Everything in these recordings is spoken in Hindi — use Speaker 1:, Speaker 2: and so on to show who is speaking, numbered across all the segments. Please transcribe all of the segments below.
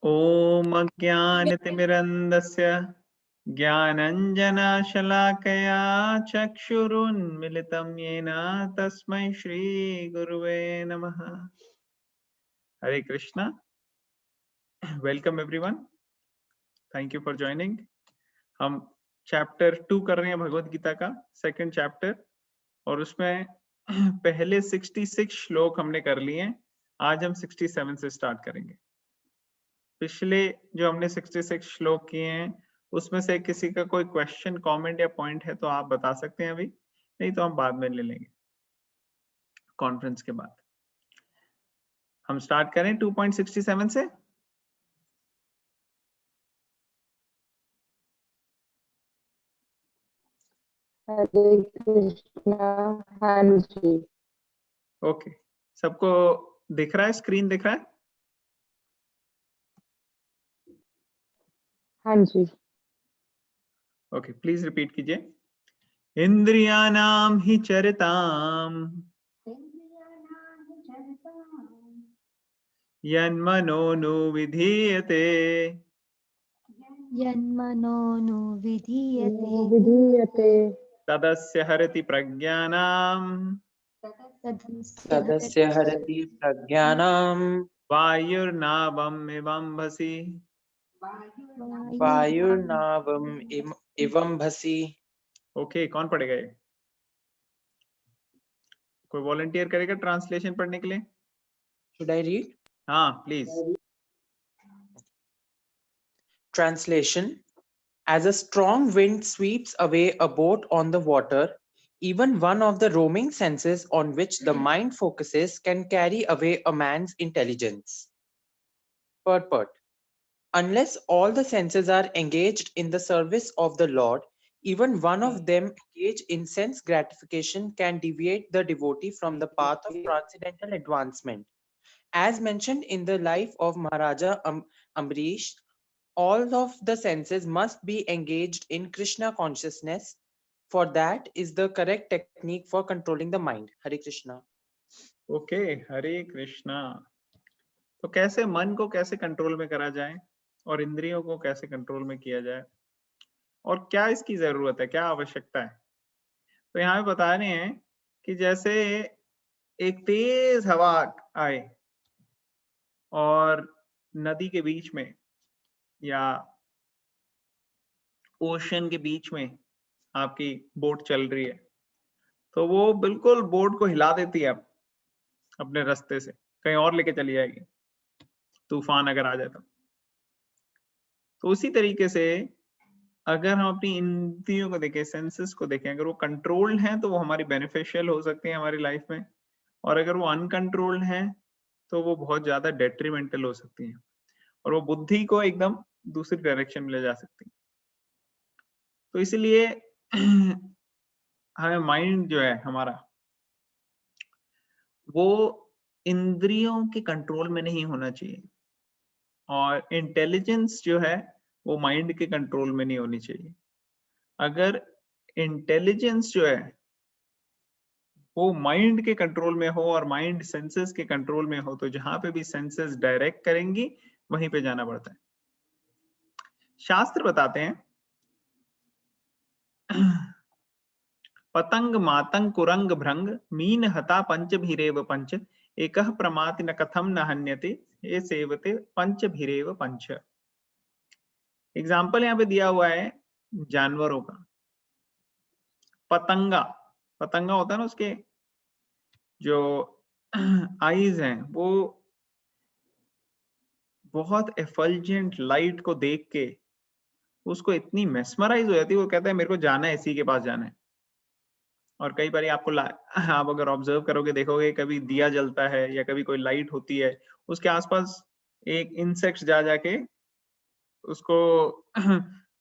Speaker 1: ॐ अज्ञानतिमिरन्धस्य ज्ञानञ्जनशलाकया चक्षुरुन्मिलितं येन तस्मै श्रीगुरुवे नमः। Hare Krishna. Welcome everyone, thank you for joining. हम चैप्टर 2 कर रहे हैं भगवत गीता का, सेकंड चैप्टर, और उसमें पहले 66 श्लोक हमने कर लिए हैं। आज हम 67 से स्टार्ट करेंगे। पिछले जो हमने 66 श्लोक किए हैं उसमें से किसी का कोई क्वेश्चन, कमेंट या पॉइंट है तो आप बता सकते हैं अभी, नहीं तो हम बाद में ले लेंगे कॉन्फ्रेंस के बाद। हम स्टार्ट करें 2.67 से।
Speaker 2: हरे कृष्णा। हाँ जी।
Speaker 1: ओके, सबको दिख रहा है, स्क्रीन दिख रहा है?
Speaker 2: हाँ जी।
Speaker 1: ओके, प्लीज रिपीट कीजिए। इंद्रियाणाम हि चरिताम यन्मनोनुविधीयते
Speaker 3: यन्मनोनुविधीयते
Speaker 2: विधीयते
Speaker 1: तदस्य हरति प्रज्ञानाम
Speaker 3: तदस्य
Speaker 4: हरति प्रज्ञानाम्
Speaker 1: वायुर्नावमिवम्भसि।
Speaker 4: वायुर्नावम् इवम्भसि।
Speaker 1: ओके, कौन पढ़ेगा ये? कोई वॉलंटियर करेगा ट्रांसलेशन पढ़ने के लिए?
Speaker 4: Should I read?
Speaker 1: हाँ please.
Speaker 4: Translation. As a strong wind sweeps away a boat on the water, even one of the roaming senses on which the mind focuses can carry away a man's intelligence. Purport. Unless all the senses are engaged in the service of the Lord, even one of them engaged in sense gratification can deviate the devotee from the path of transcendental advancement. As mentioned in the life of Maharaja Amrish, all of the senses must be engaged in Krishna consciousness, for that is the correct technique for controlling the mind. Hare Krishna.
Speaker 1: Okay, Hare Krishna. तो कैसे मन को कैसे कंट्रोल में करा जाए और इंद्रियों को कैसे कंट्रोल में किया जाए, और क्या इसकी जरूरत है, क्या आवश्यकता है? तो यहाँ पे बता रहे हैं कि जैसे एक तेज हवा आए और नदी के बीच में या ओशन के बीच में आपकी बोट चल रही है, तो वो बिल्कुल बोट को हिला देती है अपने रास्ते से, कहीं और लेके चली जाएगी तूफान अगर आ जाए तो उसी तरीके से अगर हम अपनी इंद्रियों को देखें, सेंसेस को देखें, अगर वो कंट्रोल्ड हैं तो वो हमारी बेनिफिशियल हो सकती है हमारी लाइफ में, और अगर वो अनकंट्रोल्ड हैं तो वो बहुत ज्यादा डेट्रीमेंटल हो सकती हैं और वो बुद्धि को एकदम दूसरी डायरेक्शन में ले जा सकती है। तो इसलिए हमें माइंड जो है हमारा वो इंद्रियों के कंट्रोल में नहीं होना चाहिए, और इंटेलिजेंस जो है वो माइंड के कंट्रोल में नहीं होनी चाहिए। अगर इंटेलिजेंस जो है वो माइंड के कंट्रोल में हो और माइंड सेंसेस के कंट्रोल में हो, तो जहां पे भी सेंसेस डायरेक्ट करेंगी वहीं पे जाना पड़ता है। शास्त्र बताते हैं पतंग मातंग कुरंग भृंग मीन हता पंच भीरेव पंच एकह प्रमाति न कथम न हन्यते ये सेवते पंच भीरेव पंच। एग्जाम्पल यहाँ पे दिया हुआ है जानवरों का। पतंगा, पतंगा होता है ना, उसके जो आईज हैं वो बहुत एफल्जेंट लाइट को देख के उसको इतनी मेस्मराइज हो जाती है, वो कहता है मेरे को जाना है, इसी के पास जाना है। और कई बार आपको आप अगर ऑब्जर्व करोगे, देखोगे कभी दिया जलता है या कभी कोई लाइट होती है, उसके आसपास एक इंसेक्ट्स जा जाके उसको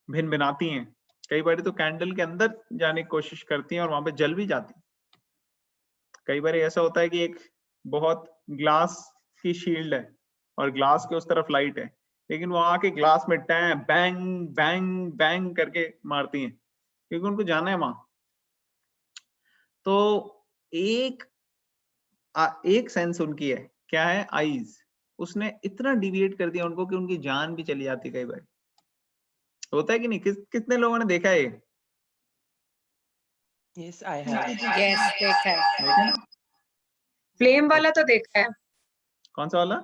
Speaker 1: भिन भिनाती हैं। कई बार तो कैंडल के अंदर जाने की कोशिश करती हैं और वहां पे जल भी जाती है। कई बार ऐसा होता है कि एक बहुत ग्लास की शील्ड है और ग्लास के उस तरफ लाइट है, लेकिन वो आके ग्लास में बैंग बैंग बैंग करके मारती हैं क्योंकि उनको जाना है वहां। तो एक सेंस उनकी है, क्या है? आईज। उसने इतना डिविएट कर दिया उनको कि उनकी जान भी चली जाती कई बार। होता है कि नहीं? कितने लोगों ने देखा है ये?
Speaker 4: Yes, I have.
Speaker 3: यस देखा है,
Speaker 1: देखा है?
Speaker 3: फ्लेम वाला तो देखा है,
Speaker 1: कौन सा वाला?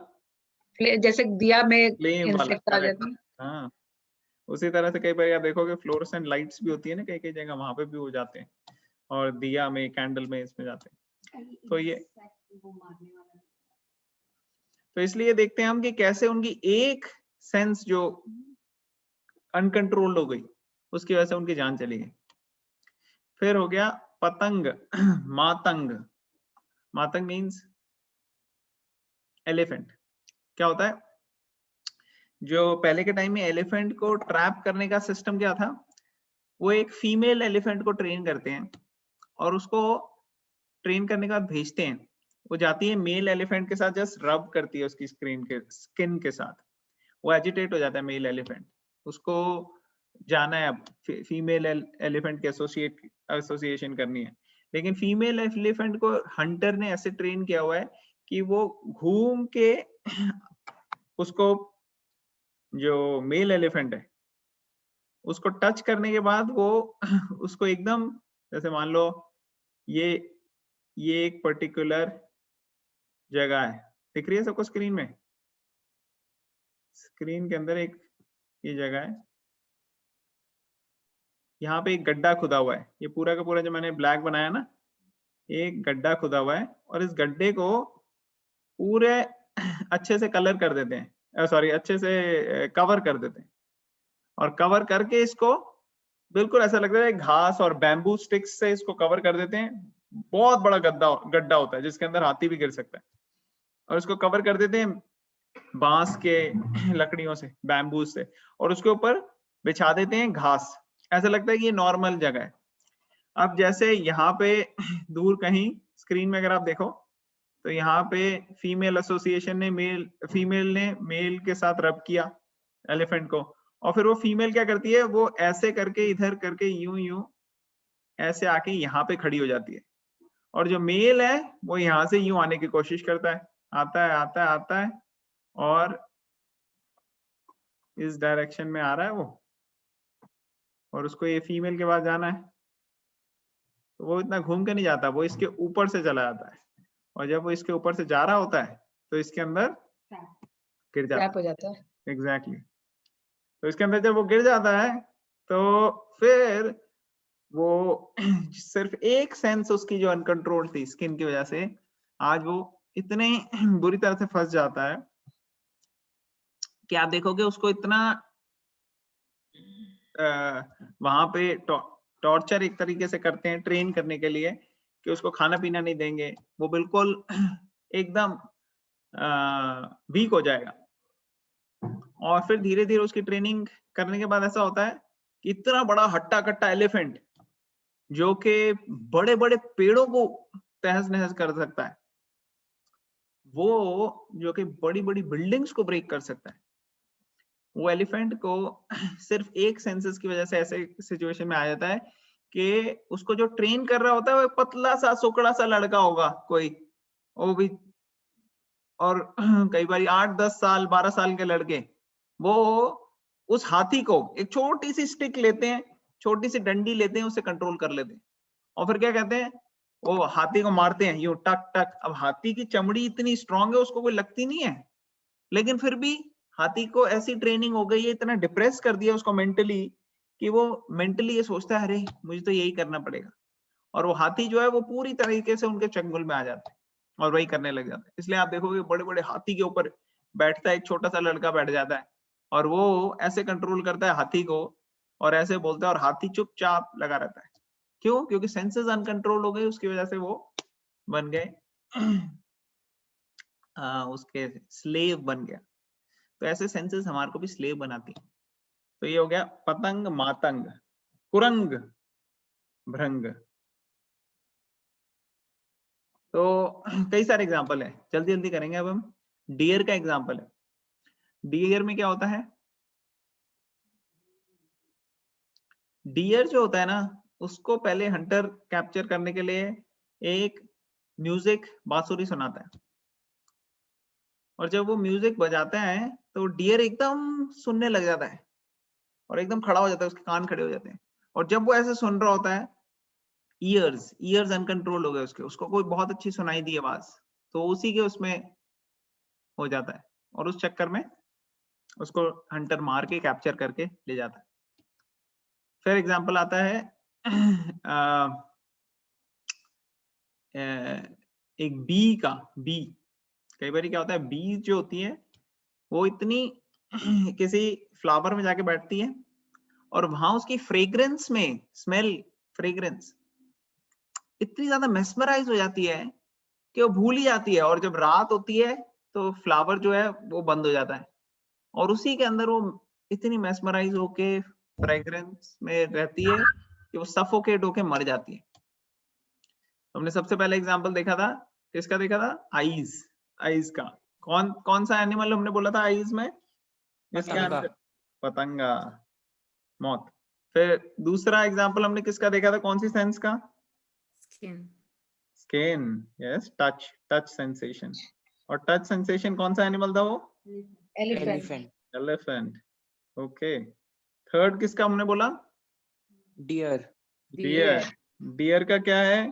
Speaker 3: जैसे दिया में
Speaker 1: फ्लेम वाला,
Speaker 3: इंसेक्ट आ
Speaker 1: करेक्ट।
Speaker 3: जाते हैं।
Speaker 1: हाँ, उसी तरह से कई बार आप देखोगे फ्लोरोसेंट लाइट्स भी होती है ना कई कई जगह, वहां पे भी हो जाते हैं, और दिया में, कैंडल में, इसमें जाते हैं। तो ये तो इसलिए देखते हैं हम कि कैसे उनकी एक सेंस जो अनकंट्रोल्ड हो गई, उसकी वजह से उनकी जान चली गई। फिर हो गया पतंग, मातंग। Matang means elephant. क्या होता है? जो पहले के टाइम में एलिफेंट को ट्रैप करने का सिस्टम क्या था, वो एक फीमेल एलिफेंट को ट्रेन करते हैं और उसको ट्रेन करने के बाद भेजते हैं। वो जाती है मेल एलिफेंट के साथ, जस्ट रब करती है उसकी स्किन के साथ। वो एजिटेट हो जाता है मेल एलिफेंट, उसको जाना है, अब फीमेल एलिफेंट के एसोसिएशन करनी है। लेकिन फीमेल एलिफेंट को हंटर ने ऐसे ट्रेन किया हुआ है कि वो घूम के उसको, जो मेल एलिफेंट है उसको टच करने के बाद वो उसको एकदम, जैसे मान लो ये एक पर्टिकुलर जगह है, दिख रही है सबको स्क्रीन में? स्क्रीन के अंदर एक ये जगह है, यहाँ पे एक गड्ढा खुदा हुआ है, ये पूरा का पूरा जो मैंने ब्लैक बनाया ना, एक गड्ढा खुदा हुआ है, और इस गड्ढे को पूरे अच्छे से कलर कर देते हैं, सॉरी अच्छे से कवर कर देते हैं, और कवर करके इसको बिल्कुल ऐसा लगता है घास और बैम्बू स्टिक्स से इसको कवर कर देते हैं। बहुत बड़ा गड्ढा होता है जिसके अंदर हाथी भी गिर सकता है, और इसको कवर कर देते हैं बांस के लकड़ियों से, बैम्बू से, और उसके ऊपर बिछा देते हैं घास। ऐसा लगता है कि ये नॉर्मल जगह है। अब जैसे यहाँ पे दूर कहीं स्क्रीन में अगर आप देखो तो यहाँ पे फीमेल एसोसिएशन ने फीमेल ने मेल के साथ रब किया एलिफेंट को, और फिर वो फीमेल क्या करती है, वो ऐसे करके इधर करके यूं ऐसे आके यहाँ पे खड़ी हो जाती है, और जो मेल है वो यहाँ से यूं आने की कोशिश करता है, आता है और इस डायरेक्शन में आ रहा है वो, और उसको ये फीमेल के पास जाना है, तो वो इतना घूम के नहीं जाता, वो इसके ऊपर से चला जाता है, और जब वो इसके ऊपर से जा रहा होता है तो इसके अंदर गिर जाता
Speaker 3: हो जाता है।
Speaker 1: है। एग्जैक्टली। तो इसके अंदर जब वो गिर जाता है तो फिर वो सिर्फ एक सेंस उसकी जो अनकंट्रोल थी स्किन की वजह से, आज वो इतने बुरी तरह से फंस जाता है कि आप देखोगे उसको इतना वहां पे टॉर्चर एक तरीके से करते हैं ट्रेन करने के लिए, कि उसको खाना पीना नहीं देंगे, वो बिल्कुल एकदम वीक हो जाएगा। और फिर धीरे धीरे उसकी ट्रेनिंग करने के बाद ऐसा होता है कि इतना बड़ा हट्टा कट्टा एलिफेंट जो कि बड़े बड़े पेड़ों को तहस नहस कर सकता है, वो जो कि बड़ी बड़ी बिल्डिंग्स को ब्रेक कर सकता है, वो एलिफेंट को सिर्फ एक सेंसेस की वजह से ऐसे सिचुएशन में आ जाता है कि उसको जो ट्रेन कर रहा होता है वो पतला सा सुकड़ा सा लड़का होगा कोई, वो भी, और कई बार 8-10 साल 12 साल के लड़के, वो उस हाथी को एक छोटी सी स्टिक लेते हैं, छोटी सी डंडी लेते हैं, उसे कंट्रोल कर लेते हैं, और फिर क्या कहते हैं, वो हाथी को मारते हैं यूं टक टक। अब हाथी की चमड़ी इतनी स्ट्रांग है उसको कोई लगती नहीं है, लेकिन फिर भी हाथी को ऐसी ट्रेनिंग हो गई है, इतना डिप्रेस कर दिया उसको मेंटली, कि वो मेंटली ये सोचता है अरे मुझे तो यही करना पड़ेगा, और वो हाथी जो है वो पूरी तरीके से उनके चंगुल में आ जाता है और वही करने लग जाता है। इसलिए आप देखोगे बड़े बड़े हाथी के ऊपर बैठता है एक छोटा सा लड़का बैठ जाता है, और वो ऐसे कंट्रोल करता है हाथी को, और ऐसे बोलता है, और हाथी चुपचाप लगा रहता है। क्यों? क्योंकि सेंसेस अनकंट्रोल हो गए, उसकी वजह से वो बन गए उसके स्लेव बन गया। तो ऐसे सेंसेस हमारे को भी स्लेव बनाती हैं। तो ये हो गया पतंग, मातंग, कुरंग, भृंग। तो कई सारे एग्जांपल है, जल्दी जल्दी करेंगे। अब हम डियर का एग्जांपल है। डियर में क्या होता है, डियर जो होता है ना, उसको पहले हंटर कैप्चर करने के लिए एक म्यूजिक बांसुरी सुनाता है, और जब वो म्यूजिक बजाते हैं तो डियर एकदम सुनने लग जाता है और एकदम खड़ा हो जाता है, उसके कान खड़े हो जाते हैं। और जब वो ऐसे सुन रहा होता है, ईयर्स अनकंट्रोल हो गए उसके, उसको कोई बहुत अच्छी सुनाई दी आवाज, तो उसी के उसमें हो जाता है और उस चक्कर में उसको हंटर मार के कैप्चर करके ले जाता है। फिर एग्जांपल आता है एक बी का। बी कई बार क्या होता है, बी जो होती है वो इतनी किसी फ्लावर में जाके बैठती है और वहां उसकी फ्रेग्रेंस में, स्मेल फ्रेग्रेंस इतनी ज्यादा मेस्मराइज हो जाती है कि वो भूल ही जाती है, और जब रात होती है तो फ्लावर जो है वो बंद हो जाता है और उसी के अंदर वो इतनी मेस्मराइज होके फ्रेग्रेंस में रहती है कि वो सफोकेट होके मर जाती है। हमने सबसे पहले एग्जांपल देखा था, किसका देखा था? आईज। आईज का कौन कौन सा एनिमल हमने बोला था आईज में? इसका
Speaker 4: पतंगा।
Speaker 1: आंसर पतंगा, मौत। फिर दूसरा एग्जांपल हमने किसका देखा था, कौन सी सेंस का?
Speaker 3: Skin.
Speaker 1: Skin, yes, touch, touch sensation. और टच सेंसेशन कौन सा एनिमल था वो?
Speaker 3: Elephant.
Speaker 4: Elephant.
Speaker 1: Elephant. Okay. Third किसका हमने बोला?
Speaker 4: डियर।
Speaker 1: डियर। डियर का क्या है?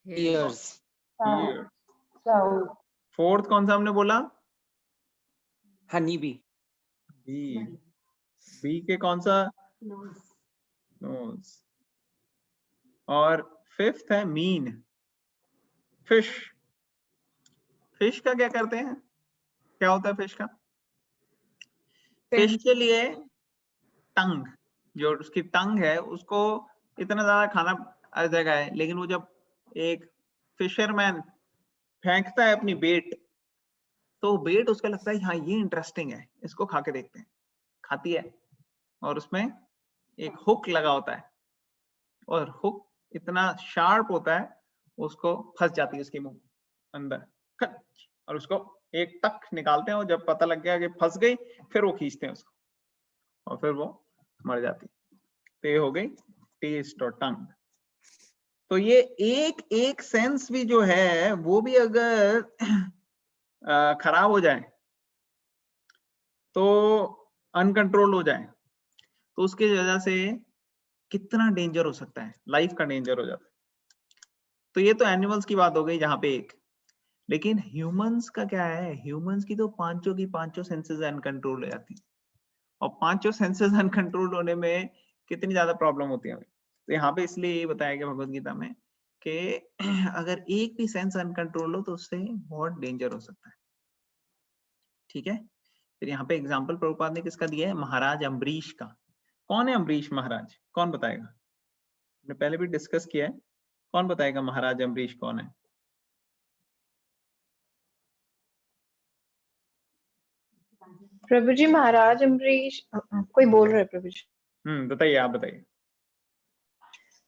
Speaker 4: ईयर्स।
Speaker 1: ईयर।
Speaker 2: साउंड।
Speaker 1: फोर्थ कौन सा हमने बोला?
Speaker 4: Honey bee.
Speaker 1: बी। बी के कौन सा? नोज। और फिफ्थ है मीन, फिश। फिश का क्या करते हैं, क्या होता है फिश का? फिश के लिए टंग, जो उसकी टंग है उसको इतना ज्यादा खाना आ जाएगा है, लेकिन वो जब एक फिशरमैन फेंकता है अपनी बेट, तो बेट उसका लगता है हाँ ये इंटरेस्टिंग है, इसको खा के देखते हैं। खाती है और उसमें एक हुक लगा होता है और हुक इतना शार्प होता है, उसको फंस जाती है उसके मुंह अंदर, खच, और उसको एक टक निकालते हैं और जब पता लग गया कि फंस गई फिर वो खींचते हैं उसको और फिर वो मर जाती है। तो ये हो गई टेस्ट और टंग। तो ये एक एक सेंस भी जो है वो भी अगर खराब हो जाए तो अनकंट्रोल हो जाए तो उसकी वजह से कितना डेंजर हो सकता है, लाइफ का डेंजर हो जाता है। तो ये तो एनिमल्स की बात हो गई जहां पे एक, लेकिन ह्यूमंस का क्या है? ह्यूमंस की तो पांचों की पांचों सेंसेस अनकंट्रोल हो जाती है और पांचों सेंसेस अनकंट्रोल होने में कितनी ज्यादा प्रॉब्लम होती है हमें। तो यहाँ पे इसलिए ये बताया गया भगवत गीता में कि अगर एक भी सेंस अनकंट्रोल हो तो उससे बहुत डेंजर हो सकता है। ठीक है। फिर यहाँ पे एग्जाम्पल प्रभुपाद ने किसका दिया है? महाराज अम्बरीश का। कौन है अम्बरीश महाराज? कौन बताएगा? हमने पहले भी डिस्कस किया है, कौन बताएगा महाराज अम्बरीश कौन है?
Speaker 3: प्रभु जी महाराज अम्बरीश, कोई बोल रहा है प्रभु जी।
Speaker 1: बताइए, आप बताइए।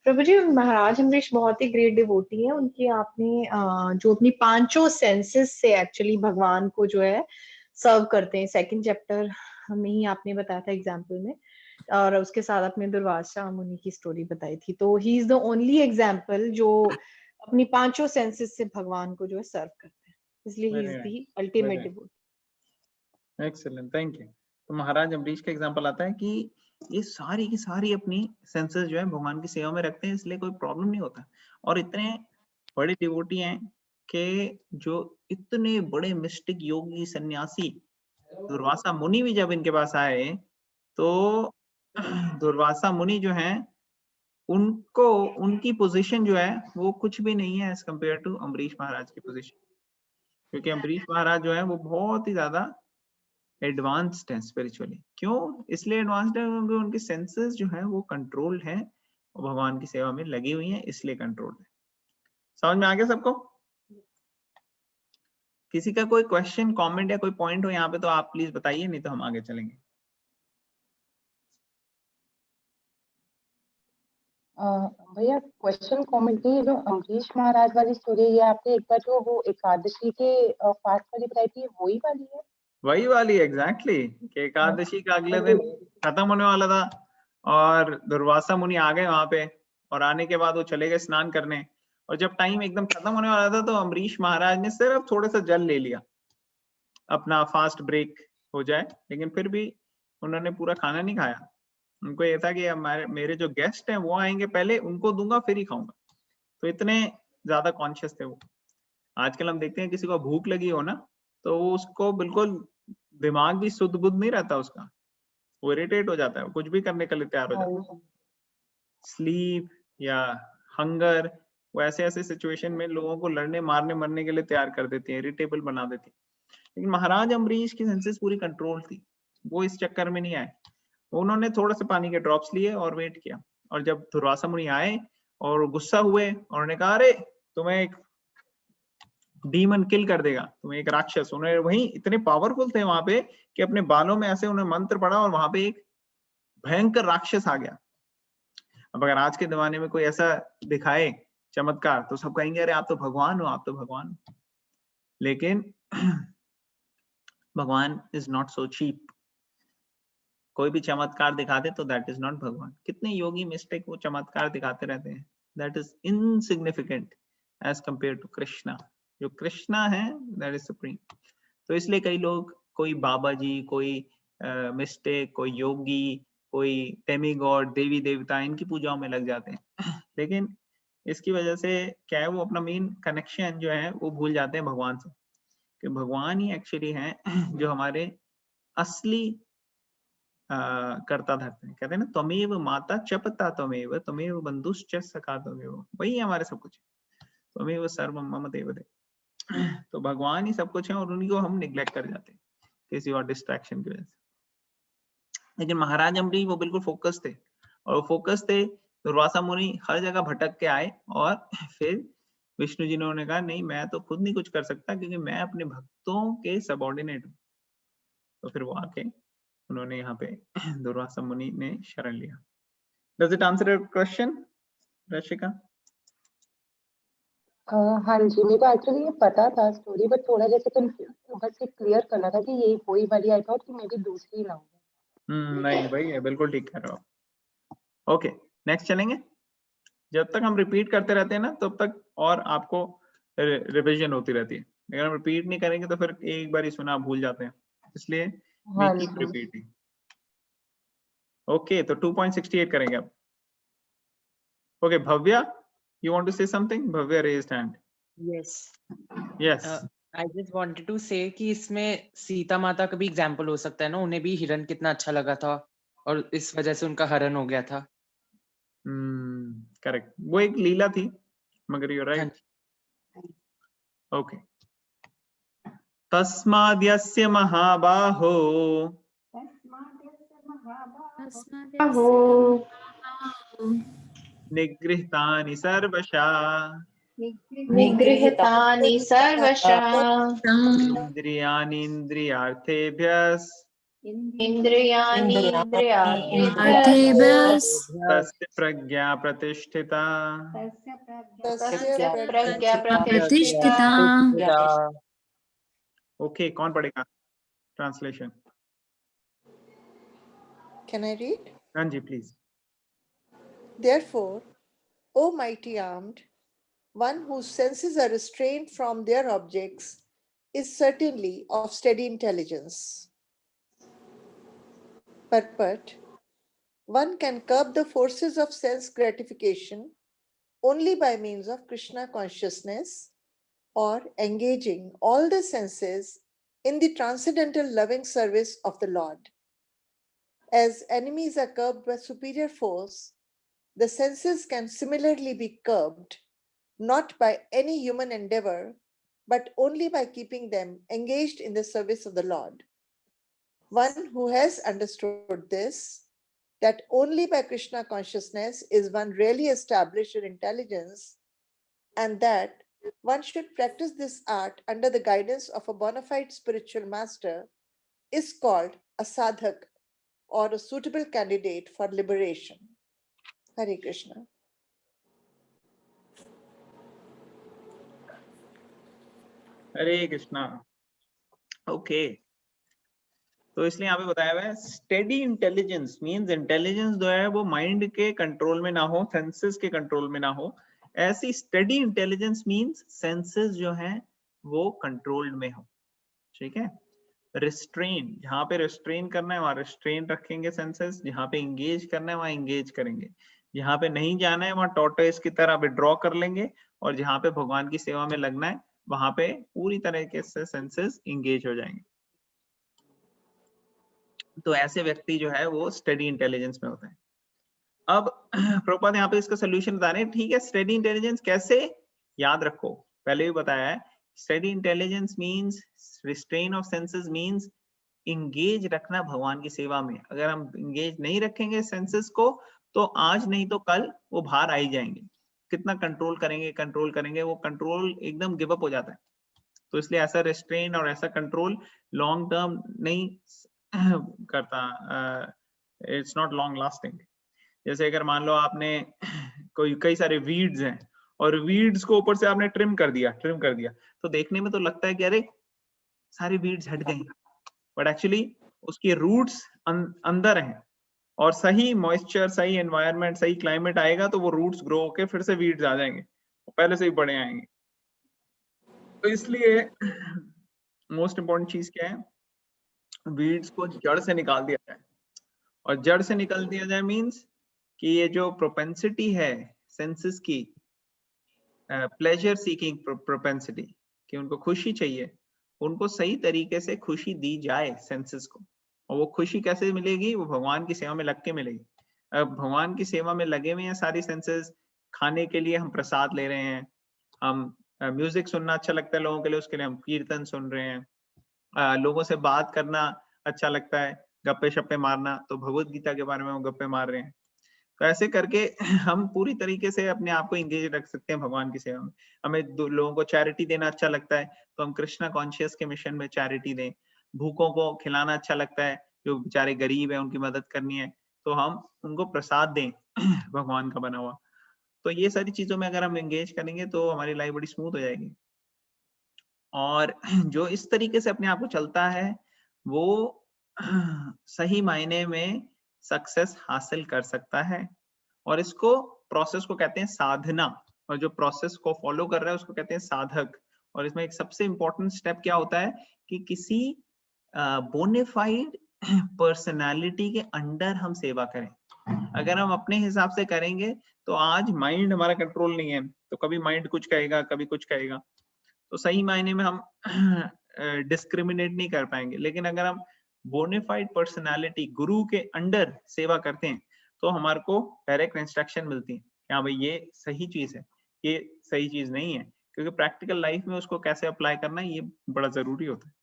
Speaker 3: प्रभु जी महाराज अम्बरीश बहुत ही ग्रेट डिवोटी है। उनकी आपने जो अपनी पांचों सेंसेस से एक्चुअली भगवान को जो है सर्व करते हैं, सेकंड चैप्टर में ही आपने बताया था एग्जाम्पल में, और उसके साथ अपने दुर्वासा मुनि की स्टोरी बताई थी। तो he is the only example जो अपनी पांचों सेंसेस से भगवान को जो है सर्व करते हैं, इसलिए he is the ultimate devotee.
Speaker 1: Excellent, thank you. तो महाराज अम्बरीश का एग्जांपल आता है कि ये सारी की सारी अपनी सेंसेस जो है भगवान की सेवा में रखते हैं, इसलिए कोई प्रॉब्लम नहीं होता। और इतने बड़े डिवोटी हैं कि जो इतने बड़े मिस्टिक योगी सन्यासी दुर्वासा मुनि भी जब इनके पास आए तो दुर्वासा मुनि जो हैं उनको, उनकी पोजीशन जो है वो कुछ भी नहीं है एज कम्पेयर टू अम्बरीश महाराज की पोजीशन, क्योंकि अम्बरीश महाराज जो है वो बहुत ही ज्यादा एडवांस्ड है स्पिरिचुअली। क्यों इसलिए एडवांस्ड है? क्योंकि उनके सेंसेस जो है वो कंट्रोल्ड है और भगवान की सेवा में लगी हुई है, इसलिए कंट्रोल्ड है। समझ में आ गया सबको? किसी का कोई क्वेश्चन, कमेंट या कोई पॉइंट हो यहाँ पे तो आप प्लीज बताइए, नहीं तो हम आगे चलेंगे।
Speaker 2: भैया क्वेश्चन कमेंट नहीं, जो अम्बरीश महाराज वाली स्टोरी है, आपने एक बार जो वो एकादशी के फास्ट वाली बताई थी, वही वाली है?
Speaker 1: वही वाली एग्जैक्टली, एकादशी का अगले दिन खत्म होने वाला था और दुर्वासा मुनि आ गए वहां पे, और आने के बाद वो चले गए स्नान करने, और जब टाइम एकदम खत्म होने वाला था तो अम्बरीश महाराज ने सिर्फ थोड़ा सा जल ले लिया अपना फास्ट ब्रेक हो जाए, लेकिन फिर भी उन्होंने पूरा खाना नहीं खाया। उनको ये था कि हमारे मेरे जो गेस्ट हैं वो आएंगे पहले, उनको दूंगा फिर ही खाऊंगा। तो इतने ज्यादा कॉन्शियस थे वो। आजकल हम देखते हैं किसी को भूख लगी हो ना, तो वो उसको बिल्कुल दिमाग भी शुद्ध बुद्ध नहीं रहता उसका, वो इरिटेट हो जाता है, वो कुछ भी करने के लिए तैयार हो जाता है। स्लीप या हंगर, वो ऐसे ऐसे सिचुएशन में लोगों को लड़ने मारने मरने के लिए तैयार कर देती है, इरिटेबल बना देती है। लेकिन महाराज अम्बरीश की सेंसेस पूरी कंट्रोल थी, वो इस चक्कर में नहीं आए। उन्होंने थोड़े से पानी के ड्रॉप्स लिए और वेट किया, और जब दुर्वासा मुनि आए और गुस्सा हुए और उन्होंने कहा अरे तुम्हें एक डीमन किल कर देगा, तुम्हें एक राक्षस, उन्हें वहीं इतने पावरफुल थे वहां पे कि अपने बालों में ऐसे उन्हें मंत्र पड़ा और वहां पे एक भयंकर राक्षस आ गया। अब अगर आज के जमाने में कोई ऐसा दिखाए चमत्कार तो सब कहेंगे अरे आप तो भगवान हो, आप तो भगवान हो। लेकिन भगवान इज नॉट सो चीप। कोई भी चमत्कार दिखा दे तो दैट इज नॉट भगवान। कितने योगी मिस्टेक वो चमत्कार दिखाते रहते हैं, that is insignificant as compare to Krishna. जो कृष्णा है दैट इज सुप्रीम। तो इसलिए कई लोग, कोई बाबा जी, कोई मिस्टेक, कोई योगी, कोई डेमी गॉड, देवी देवता, इनकी पूजाओं में लग जाते हैं। लेकिन इसकी वजह से क्या है, वो अपना मेन कनेक्शन जो है वो भूल जाते हैं भगवान से, कि भगवान ही एक्चुअली हैं जो हमारे असली करता धरते हैं। कहते हैं ना, त्वमेव माता च पिता त्वमेव, त्वमेव बंधुश्च सखा त्वमेव, वही हमारे सब कुछ, त्वमेव सर्वम मम देवदेव। तो भगवान ही सब कुछ है और उन्हीं को हम निग्लेक्ट कर जाते हैं किसी और डिस्ट्रैक्शन की वजह से। लेकिन महाराज अम्बरीश वो बिल्कुल फोकस थे, और फोकस थे। दुर्वासा मुनि हर जगह भटक के आए और फिर विष्णु जी ने उन्हें कहा नहीं, मैं तो खुद नहीं कुछ कर सकता क्योंकि मैं अपने भक्तों के सबऑर्डिनेट हूँ। तो फिर वो आके उन्होंने यहाँ पे दुर्वासा मुनि ने शरण लिया। Does it answer your question Rashika?
Speaker 2: हाँ जी, मेरे को एक्चुअली ये पता था स्टोरी, बट थोड़ा जैसे बस ये क्लियर करना था कि ये वही वाली आई थॉट कि मे बी दूसरी ना हो।
Speaker 1: नहीं भाई, ये बिल्कुल ठीक कर रहे हो। ओके, नेक्स्ट चलेंगे। जब तक हम रिपीट करते रहते हैं ना तब तक और आपको रिविजन होती रहती है। अगर हम रिपीट नहीं करेंगे तो फिर एक बार ही सुना भूल जाते हैं, इसलिए वी
Speaker 2: हाँ
Speaker 1: कीप
Speaker 2: जी।
Speaker 1: रिपीटिंग। ओके, तो 2.68 करेंगे अब। Okay, Bhavya, you want to say something? Bhavya raised hand.
Speaker 4: Yes.
Speaker 1: Yes.
Speaker 4: I just wanted to say कि इसमें सीता माता का भी एग्जाम्पल हो सकता है ना, उन्हें भी हिरण कितना अच्छा लगा था और इस वजह से उनका हरण हो गया था।
Speaker 1: करेक्ट, वो एक लीला थी, मगर you're right. Okay. तस्माद्यस्य महाबाहो निगृहीतानि सर्वशः
Speaker 3: निगृहीतानि सर्वशः
Speaker 1: इंद्रियाणि इंद्रियार्थेभ्यः
Speaker 3: इन्द्रियाणि इन्द्रियार्थेभ्यः
Speaker 1: तस्य प्रज्ञा प्रतिष्ठिता।
Speaker 3: तस्य प्रज्ञा प्रतिष्ठिता।
Speaker 1: ओके, कौन पढ़ेगा ट्रांसलेशन?
Speaker 5: Can I read?
Speaker 1: हाँ जी, please.
Speaker 5: Therefore, O mighty armed, one whose senses are restrained from their objects is certainly of steady intelligence. But one can curb the forces of sense gratification only by means of Krishna consciousness or engaging all the senses in the transcendental loving service of the Lord. As enemies are curbed by superior force, the senses can similarly be curbed, not by any human endeavor, but only by keeping them engaged in the service of the Lord. One who has understood this, that only by Krishna consciousness is one really established in intelligence, and that one should practice this art under the guidance of a bona fide spiritual master, is called a sadhak, or a suitable candidate for liberation. Hare Krishna.
Speaker 1: Hare Krishna. Okay, तो इसलिए यहाँ पे बताया हुआ है स्टेडी इंटेलिजेंस मींस इंटेलिजेंस जो है वो माइंड के कंट्रोल में ना हो, सेंसेस के कंट्रोल में ना हो। ऐसी स्टेडी इंटेलिजेंस मींस सेंसेस जो है वो कंट्रोल्ड में हो। ठीक है, रिस्ट्रेन, जहाँ पे रिस्ट्रेन करना है वहां रिस्ट्रेन रखेंगे सेंसेस, जहाँ पे इंगेज करना है वहां इंगेज करेंगे, जहाँ पे नहीं जाना है वहां टॉर्टोइस की तरह विड्रॉ कर लेंगे, और जहाँ पे भगवान की सेवा में लगना है वहां पे पूरी तरीके से सेंसेस इंगेज हो जाएंगे। तो ऐसे व्यक्ति जो है वो स्टडी इंटेलिजेंस में होते हैं। अब प्रभुपाद यहाँ पे इसका सोल्यूशन बता रहे हैं। ठीक है, स्टडी इंटेलिजेंस कैसे याद रखो, पहले भी बताया है। Study intelligence means restrain of senses means engage रखना भगवान की सेवा में। अगर हम इंगेज नहीं रखेंगे सेंसेस को तो आज नहीं तो कल वो बाहर आ ही जाएंगे। कितना कंट्रोल करेंगे वो कंट्रोल एकदम गिव अप हो जाता है। तो इसलिए ऐसा रिस्ट्रेन और ऐसा कंट्रोल लॉन्ग टर्म नहीं करता, इट्स नॉट लॉन्ग लास्टिंग। जैसे अगर मान लो आपने कई सारे वीड्स हैं और वीड्स को ऊपर से आपने ट्रिम कर दिया तो देखने में तो लगता है कि अरे सारे वीड्स हट गए, बट एक्चुअली उसके रूट्स अंदर हैं, और सही मॉइस्चर, सही एनवायरनमेंट, सही क्लाइमेट आएगा तो वो रूट्स ग्रो होके फिर से वीड्स आ जाएंगे, पहले से ही बड़े आएंगे। तो इसलिए मोस्ट इंपॉर्टेंट चीज क्या है, वीड्स को जड़ से निकाल दिया जाए। और जड़ से निकाल दिया जाए मींस कि ये जो प्रोपेंसिटी है सेंसेस की, प्लेजर सीकिंग प्रोपेंसिटी, कि उनको खुशी चाहिए, उनको सही तरीके से खुशी दी जाए सेंसेस को। और वो खुशी कैसे मिलेगी, वो भगवान की सेवा में लग के मिलेगी। अब भगवान की सेवा में लगे हुए हैं सारी सेंसेस, खाने के लिए हम प्रसाद ले रहे हैं, हम म्यूजिक सुनना अच्छा लगता है लोगों के लिए, उसके लिए हम कीर्तन सुन रहे हैं, लोगों से बात करना अच्छा लगता है, गप्पे शप्पे मारना, तो भगवत गीता के बारे में हम गप्पे मार रहे हैं। तो ऐसे करके हम पूरी तरीके से अपने आप को इंगेज रख सकते हैं भगवान की सेवा में। हमें लोगों को चैरिटी देना अच्छा लगता है तो हम कृष्णा कॉन्शियस के मिशन में चैरिटी दें। भूखों को खिलाना अच्छा लगता है, जो बेचारे गरीब है उनकी मदद करनी है तो हम उनको प्रसाद दें भगवान का बना हुआ। तो ये सारी चीजों में अगर हम एंगेज करेंगे तो हमारी लाइफ बड़ी स्मूथ हो जाएगी। और जो इस तरीके से अपने आप को चलता है वो सही मायने में सक्सेस हासिल कर सकता है। और इसको प्रोसेस को कहते हैं साधना, और जो प्रोसेस को फॉलो कर रहा है उसको कहते हैं साधक। और इसमें एक सबसे इंपॉर्टेंट स्टेप क्या होता है कि किसी बोनेफाइड पर्सनालिटी के अंडर हम सेवा करें। अगर हम अपने हिसाब से करेंगे तो आज माइंड हमारा कंट्रोल नहीं है, तो कभी माइंड कुछ कहेगा, कभी कुछ कहेगा, तो सही मायने में हम डिस्क्रिमिनेट नहीं कर पाएंगे। लेकिन अगर हम बोनेफाइड पर्सनालिटी गुरु के अंडर सेवा करते हैं तो हमारे को डायरेक्ट इंस्ट्रक्शन मिलती है कि हाँ भाई ये सही चीज है, ये सही चीज नहीं है, क्योंकि प्रैक्टिकल लाइफ में उसको कैसे अप्लाई करना है ये बड़ा जरूरी होता है।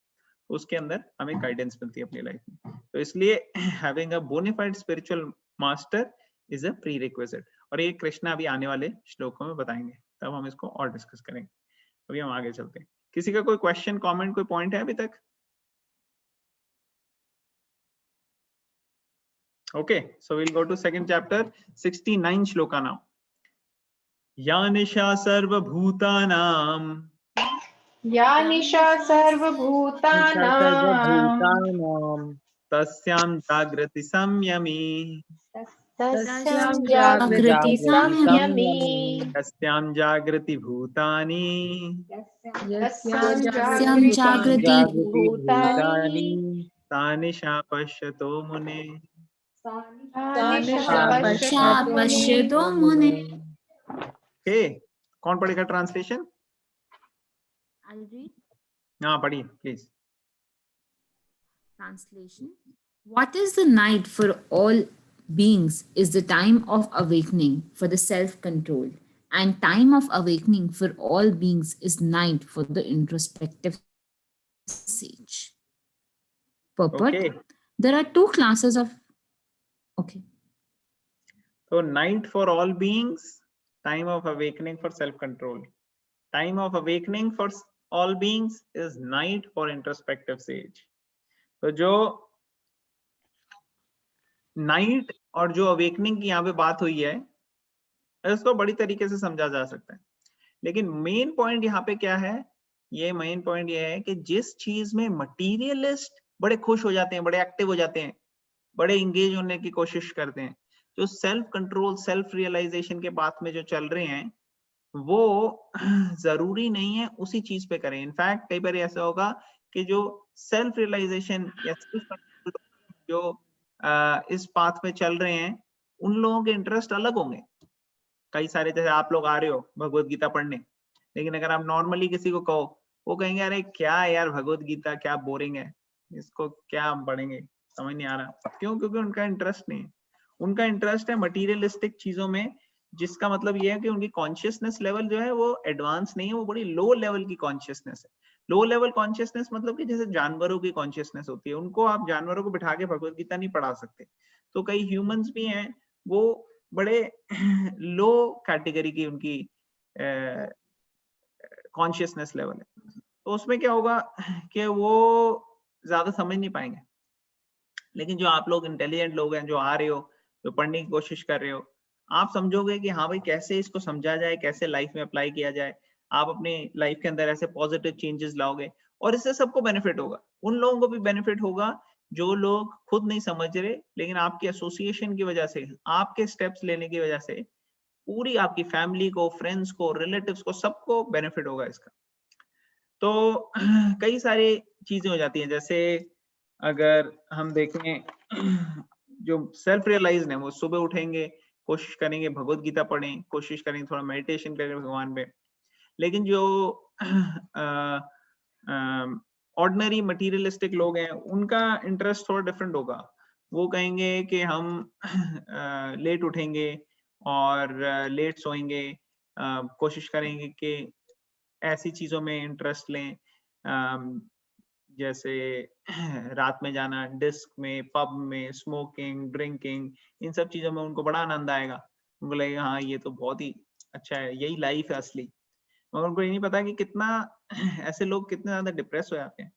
Speaker 1: उसके अंदर हमें गाइडेंस मिलती है अपनी लाइफ में। तो इसलिए having a bonafide spiritual master is a prerequisite. और ये कृष्णा अभी आने वाले श्लोकों में बताएंगे, तब हम इसको और डिस्कस करेंगे। अभी हम आगे चलते हैं। किसी का कोई क्वेश्चन, कमेंट, कोई पॉइंट है अभी तक? Okay, so we'll go to second chapter, 69 shloka now. या निशा सर्वभूतानां
Speaker 3: या निशा सर्वभूतानां
Speaker 1: तस्यां जागृति संयमी
Speaker 3: तस्यां जागृति संयमी
Speaker 1: तस्यां जागृति भूतानि
Speaker 3: तस्यां जागृति भूतानि
Speaker 1: सा निशा पश्यतो मुने।
Speaker 3: पश्यतो मुने।
Speaker 1: Okay, कौन पढ़ेगा ट्रांसलेशन? हाँ पढ़िए please.
Speaker 6: Translation. What is the night for all beings is the time of awakening for the self-control, and time of awakening for all beings is night for the introspective sage. Purport.
Speaker 1: Okay.
Speaker 6: There are two classes of. Okay.
Speaker 1: So night for all beings, time of awakening for self-control. Time of awakening for all beings is night for introspective sage. तो जो नाइट और जो अवेकनिंग की यहाँ पे बात हुई है इसको बड़ी तरीके से समझा जा सकता है, लेकिन मेन पॉइंट यहाँ पे क्या है, ये मेन पॉइंट ये है कि जिस चीज में मटीरियलिस्ट बड़े खुश हो जाते हैं, बड़े एक्टिव हो जाते हैं, बड़े इंगेज होने की कोशिश करते हैं, जो सेल्फ कंट्रोल, सेल्फ रियलाइजेशन के बात में जो चल रहे हैं वो जरूरी नहीं है उसी चीज पे करें। इनफैक्ट कई बार ऐसा होगा कि जो सेल्फ रियलाइजेशन या जो इस पाथ में चल रहे हैं उन लोगों के इंटरेस्ट अलग होंगे। कई सारे, जैसे आप लोग आ रहे हो भगवत गीता पढ़ने, लेकिन अगर आप नॉर्मली किसी को कहो, वो कहेंगे अरे क्या यार भगवत गीता क्या बोरिंग है, इसको क्या हम पढ़ेंगे, समझ नहीं आ रहा। क्यों? क्योंकि उनका इंटरेस्ट नहीं है। उनका इंटरेस्ट है मटीरियलिस्टिक चीजों में, जिसका मतलब ये है कि उनकी कॉन्शियसनेस लेवल जो है वो एडवांस नहीं है, वो बड़ी लो लेवल की कॉन्शियसनेस है। लो लेवल कॉन्शियसनेस मतलब कि जैसे जानवरों की कॉन्शियसनेस होती है, उनको आप जानवरों को बिठा के भगवत गीता नहीं पढ़ा सकते। तो कई ह्यूमंस भी हैं, वो बड़े लो कैटेगरी की उनकी कॉन्शियसनेस लेवल है। तो उसमें क्या होगा कि वो ज्यादा समझ नहीं पाएंगे। लेकिन जो आप लोग इंटेलिजेंट लोग हैं, जो आ रहे हो, जो पढ़ने की कोशिश कर रहे हो, आप समझोगे कि हाँ भाई कैसे इसको समझा जाए, कैसे लाइफ में अप्लाई किया जाए। आप अपनी लाइफ के अंदर ऐसे पॉजिटिव चेंजेस लाओगे और इससे सबको बेनिफिट होगा। उन लोगों को भी बेनिफिट होगा जो लोग खुद नहीं समझ रहे, लेकिन आपकी एसोसिएशन की वजह से, आपके स्टेप्स लेने की वजह से पूरी आपकी फैमिली को, फ्रेंड्स को, रिलेटिव्स को, सबको बेनिफिट होगा इसका। तो कई सारी चीजें हो जाती हैं। जैसे अगर हम देखें जो सेल्फ रियलाइज्ड है, वो सुबह उठेंगे, कोशिश करेंगे भगवत गीता पढ़ें, कोशिश करेंगे थोड़ा मेडिटेशन करें भगवान पे। लेकिन जो ऑर्डिनरी मटीरियलिस्टिक लोग हैं, उनका इंटरेस्ट थोड़ा डिफरेंट होगा। वो कहेंगे कि हम लेट उठेंगे और लेट सोएंगे, कोशिश करेंगे कि ऐसी चीजों में इंटरेस्ट लें, जैसे रात में जाना डिस्क में, पब में, स्मोकिंग, ड्रिंकिंग, इन सब चीजों में उनको बड़ा आनंद आएगा। उनको लगेगा हाँ ये तो बहुत ही अच्छा है, यही लाइफ है असली। मगर उनको ये नहीं पता कि कितना ऐसे लोग कितने ज्यादा डिप्रेस हो जाते हैं,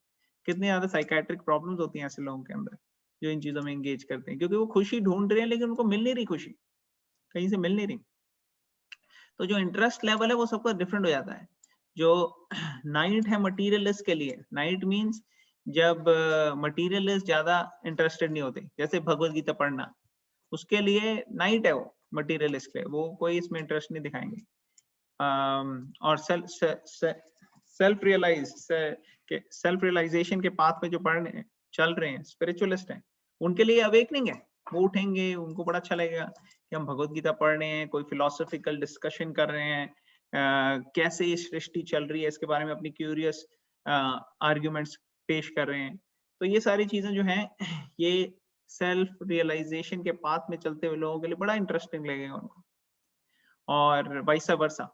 Speaker 1: कितनी ज्यादा साइकेट्रिक प्रॉब्लम्स होती हैं ऐसे लोगों के अंदर जो इन चीजों में एंगेज करते हैं, क्योंकि वो खुशी ढूंढ रहे हैं लेकिन उनको मिल नहीं रही खुशी, कहीं से मिल नहीं रही। तो जो इंटरेस्ट लेवल है वो सबका डिफरेंट हो जाता है। जो नाइट है मटीरियलिस्ट के लिए, नाइट मींस जब मटीरियलिस्ट ज्यादा इंटरेस्टेड नहीं होते, जैसे भगवत गीता पढ़ना, उसके लिए नाइट है वो मटीरियलिस्ट के लिए, वो कोई इसमें इंटरेस्ट नहीं दिखाएंगे। और सेल्फ रियलाइजेशन के पाथ में जो पढ़ने चल रहे हैं, स्पिरिचुअलिस्ट हैं, उनके लिए अवेकनिंग है। वो उठेंगे, उनको बड़ा अच्छा लगेगा कि हम भगवत गीता पढ़ रहे हैं, कोई फिलोसॉफिकल डिस्कशन कर रहे हैं, कैसे ये सृष्टि चल रही है इसके बारे में अपनी क्यूरियस आर्ग्यूमेंट्स पेश कर रहे हैं। तो ये सारी चीजें जो हैं, ये सेल्फ रियलाइजेशन के पाथ में चलते हुए लोगों के लिए बड़ा इंटरेस्टिंग लगेगा उनको। और वाइस वर्सा,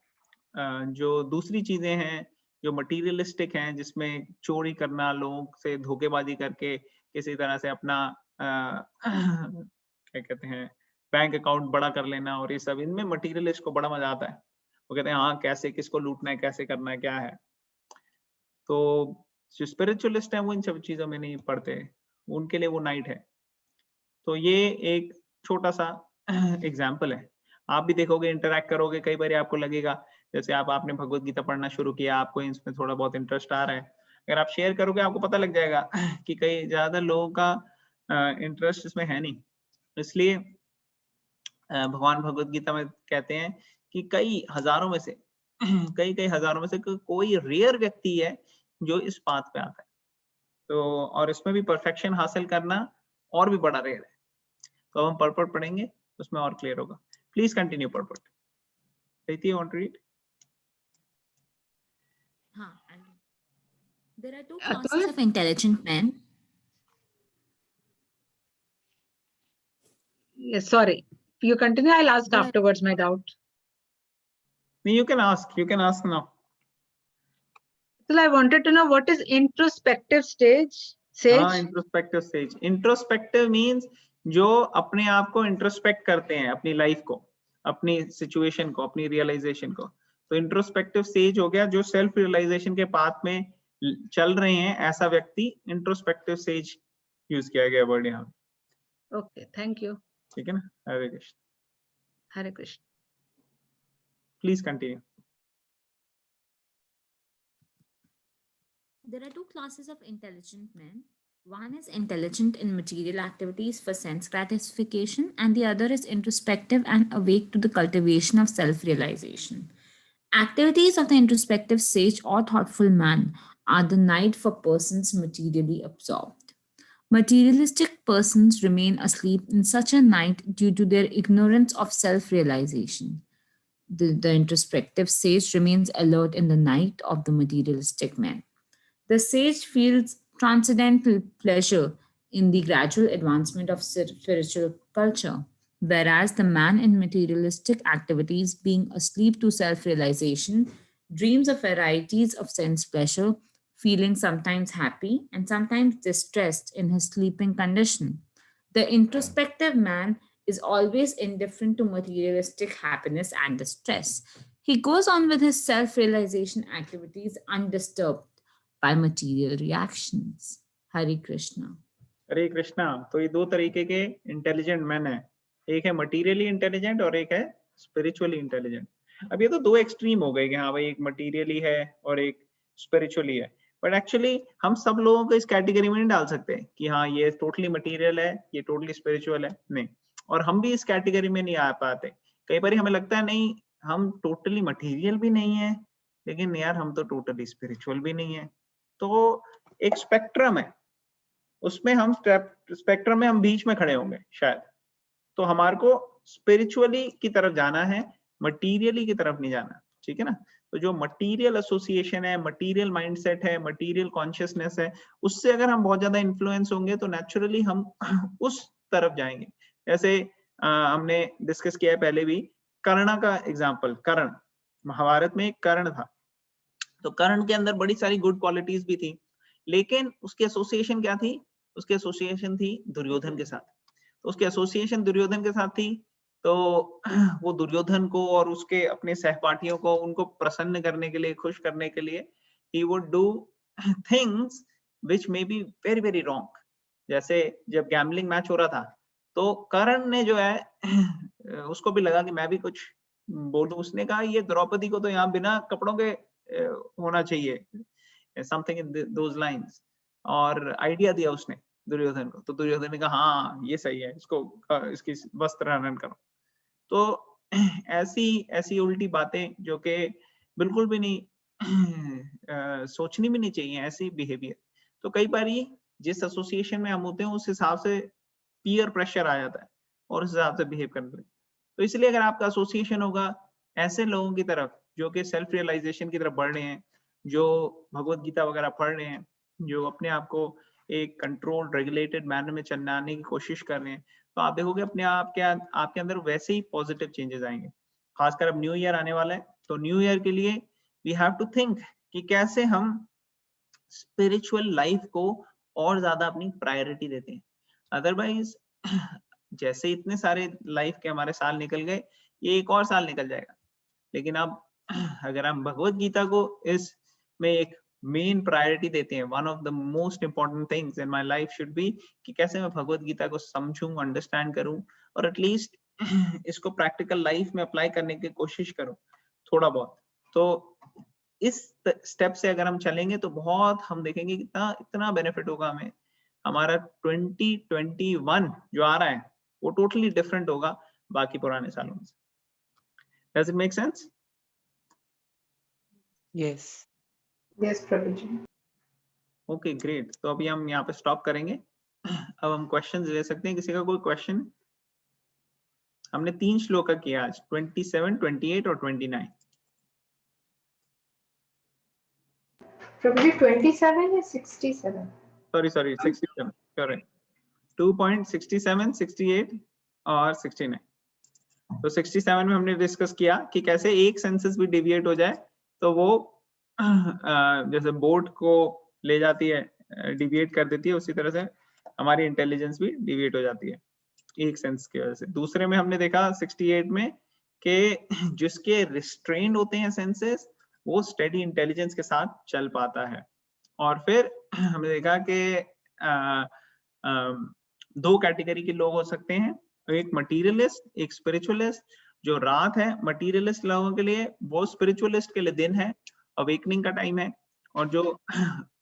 Speaker 1: जो दूसरी चीजें हैं जो मटीरियलिस्टिक हैं, जिसमें चोरी करना, लोगों से धोखेबाजी करके किसी तरह से अपना क्या कहते हैं बैंक अकाउंट बड़ा कर लेना, और ये सब, इनमें मटीरियलिस्ट को बड़ा मजा आता है। वो कहते हैं हाँ कैसे किसको लूटना है, कैसे करना है, क्या है। तो जो स्पिरिचुअलिस्ट हैं वो इन सब चीजों में नहीं पढ़ते, उनके लिए वो नाइट है। तो ये एक छोटा सा एग्जाम्पल है। आप भी देखोगे, इंटरैक्ट करोगे, कई बार आपको लगेगा जैसे आपने भगवत गीता पढ़ना शुरू किया, आपको इसमें थोड़ा बहुत इंटरेस्ट आ रहा है, अगर आप शेयर करोगे आपको पता लग जाएगा कि कई ज्यादा लोगों का इंटरेस्ट इसमें है नहीं। इसलिए भगवान भगवत गीता में कहते हैं कि कई हजारों में से कई हजारों में से कोई रेयर व्यक्ति है जो इस पाथ पे आता है। तो और इसमें भी परफेक्शन हासिल करना और भी बड़ा रेयर है। तो हम पर्पट पढ़ेंगे, उसमें और क्लियर होगा। प्लीज कंटिन्यू पर्पट। Preeti, want to read?
Speaker 6: There are two classes of intelligent men.
Speaker 7: Yes, sorry. You continue. I'll ask afterwards my doubt.
Speaker 1: No, you can ask. You can ask now.
Speaker 7: So I wanted to know what is introspective stage?
Speaker 1: Introspective stage. Introspective means जो अपने आप को इंट्रोस्पेक्ट करते हैं, अपनी लाइफ को, अपनी सिचुएशन को, अपनी रियलाइजेशन को। तो इंट्रोस्पेक्टिव स्टेज हो गया जो सेल्फ रियलाइजेशन के पाथ में चल रहे हैं, ऐसा व्यक्ति इंट्रोस्पेक्टिव स्टेज यूज किया गया वर्ड यहाँ।
Speaker 7: Okay, thank you.
Speaker 1: ठीक है ना? Hare Krishna.
Speaker 7: Hare Krishna.
Speaker 1: Please continue.
Speaker 6: There are two classes of intelligent men. One is intelligent in material activities for sense gratification, and the other is introspective and awake to the cultivation of self-realization. Activities of the introspective sage or thoughtful man are the night for persons materially absorbed. Materialistic persons remain asleep in such a night due to their ignorance of self-realization. The introspective sage remains alert in the night of the materialistic man. The sage feels transcendental pleasure in the gradual advancement of spiritual culture, whereas the man in materialistic activities, being asleep to self realization, dreams of varieties of sense pleasure, feeling sometimes happy and sometimes distressed in his sleeping condition. The introspective man is always indifferent to materialistic happiness and distress. He goes on with his self realization activities undisturbed by material reactions. Hare Krishna.
Speaker 1: हरे कृष्णा। तो ये दो तरीके के इंटेलिजेंट मैन है, एक है मटीरियली इंटेलिजेंट और एक है स्पिरिचुअली इंटेलिजेंट। अब ये तो दो एक्सट्रीम हो गए कि हाँ भाई एक मटीरियली है और एक स्पिरिचुअली है, बट एक्चुअली हम सब लोगों को इस कैटेगरी में नहीं डाल सकते कि हाँ ये टोटली मटीरियल है, ये टोटली स्पिरिचुअल है, नहीं। और हम भी इस कैटेगरी में नहीं आ पाते। कई बार हमें लगता है नहीं हम टोटली मटीरियल भी नहीं है, लेकिन यार हम तो टोटली स्पिरिचुअल भी नहीं है। तो एक स्पेक्ट्रम है, उसमें हम स्पेक्ट्रम में हम बीच में खड़े होंगे शायद। तो हमारे को स्पिरिचुअली की तरफ जाना है, मटीरियली की तरफ नहीं जाना, ठीक है ना। तो जो मटीरियल एसोसिएशन है, मटीरियल माइंडसेट है, मटीरियल कॉन्शियसनेस है, उससे अगर हम बहुत ज्यादा इन्फ्लुएंस होंगे तो नेचुरली हम उस तरफ जाएंगे। जैसे हमने डिस्कस किया है पहले भी, कर्ण का एग्जाम्पल। कर्ण, महाभारत में एक कर्ण था, तो कर्ण के अंदर बड़ी सारी गुड क्वालिटीज भी थी, लेकिन उसकी एसोसिएशन क्या थी? उसकी एसोसिएशन थी दुर्योधन के साथ। तो उसकी एसोसिएशन दुर्योधन के साथ थी, तो वो दुर्योधन को और उसके अपने सहपाठियों को, उनको प्रसन्न करने के लिए, खुश करने के लिए he would do things which may be very very wrong। जैसे जब गैम्बलिंग मैच हो रहा था, तो कर्ण ने जो है उसको भी लगा कि मैं भी कुछ बोलूं। उसने कहा ये द्रौपदी को तो यहाँ बिना कपड़ों के होना चाहिए, समथिंग इन दोज लाइंस, और आइडिया दिया उसने दुर्योधन को। तो दुर्योधन ने कहा हाँ ये सही है, इसको इसकी वस्त्र हनन करो। तो ऐसी उल्टी बातें जो कि बिल्कुल भी नहीं सोचनी भी नहीं चाहिए, ऐसी बिहेवियर। तो कई बार जिस एसोसिएशन में हम होते हैं उस हिसाब से पीयर प्रेशर आ जाता है और उस हिसाब से बिहेव करने लगते। तो इसलिए अगर आपका एसोसिएशन होगा ऐसे लोगों की तरफ जो कि सेल्फ रियलाइजेशन की तरफ बढ़ रहे हैं, जो भगवत गीता वगैरह पढ़ रहे हैं, जो अपने आप को एक कंट्रोल्ड रेगुलेटेड मैनर में चलाने की कोशिश कर रहे हैं, तो आप देखोगे अपने आप के आपके अंदर वैसे ही पॉजिटिव चेंजेस आएंगे। खासकर अब न्यू ईयर आने वाला है, तो न्यू ईयर के लिए वी हैव टू थिंक कि कैसे हम स्पिरिचुअल लाइफ को और ज्यादा अपनी प्रायोरिटी देते हैं। अदरवाइज जैसे इतने सारे लाइफ के हमारे साल निकल गए, ये एक और साल निकल जाएगा। लेकिन अब अगर हम भगवत गीता को इसमें एक मेन प्रायोरिटी देते हैं, one of the most important things in my life should be कि कैसे मैं भगवत गीता को समझूं, अंडरस्टैंड करूं और एटलीस्ट इसको प्रैक्टिकल लाइफ में अप्लाई करने की कोशिश करूं थोड़ा बहुत। तो इस स्टेप से अगर हम चलेंगे तो बहुत हम देखेंगे कितना इतना बेनिफिट होगा हमें। हमारा 2021 जो आ रहा है वो टोटली डिफरेंट होगा बाकी पुराने सालों में। Does it make sense?
Speaker 4: Yes.
Speaker 3: Yes, Prabhuji.
Speaker 1: Okay, great. तो अभी हम यहाँ पे स्टॉप करेंगे। अब हम क्वेश्चंस ले सकते हैं। किसी का कोई क्वेश्चन? हमने 3 श्लोक किया आज, 27, 28 और 29।
Speaker 3: Prabhuji, 27 is 67.
Speaker 1: Sorry, 67. Correct. 2.67, 68 और 69। तो 67 में हमने डिस्कस किया कि कैसे एक सेंसस भी डिविएट हो जाए तो वो जैसे बोट को ले जाती है, डिविएट कर देती है, उसी तरह से हमारी इंटेलिजेंस भी डिविएट हो जाती है एक सेंस की वजह से। दूसरे में हमने देखा 68 में कि जिसके रिस्ट्रेन्ड होते हैं सेंसेस वो स्टेडी इंटेलिजेंस के साथ चल पाता है। और फिर हमने देखा कि 2 कैटेगरी के लोग हो सकते हैं, एक मटीरियलिस्ट, एक स्पिरिचुअलिस्ट। जो रात है मटीरियलिस्ट लोगों के लिए, वो स्पिरिचुअलिस्ट के लिए दिन है, अवेकनिंग का टाइम है। और जो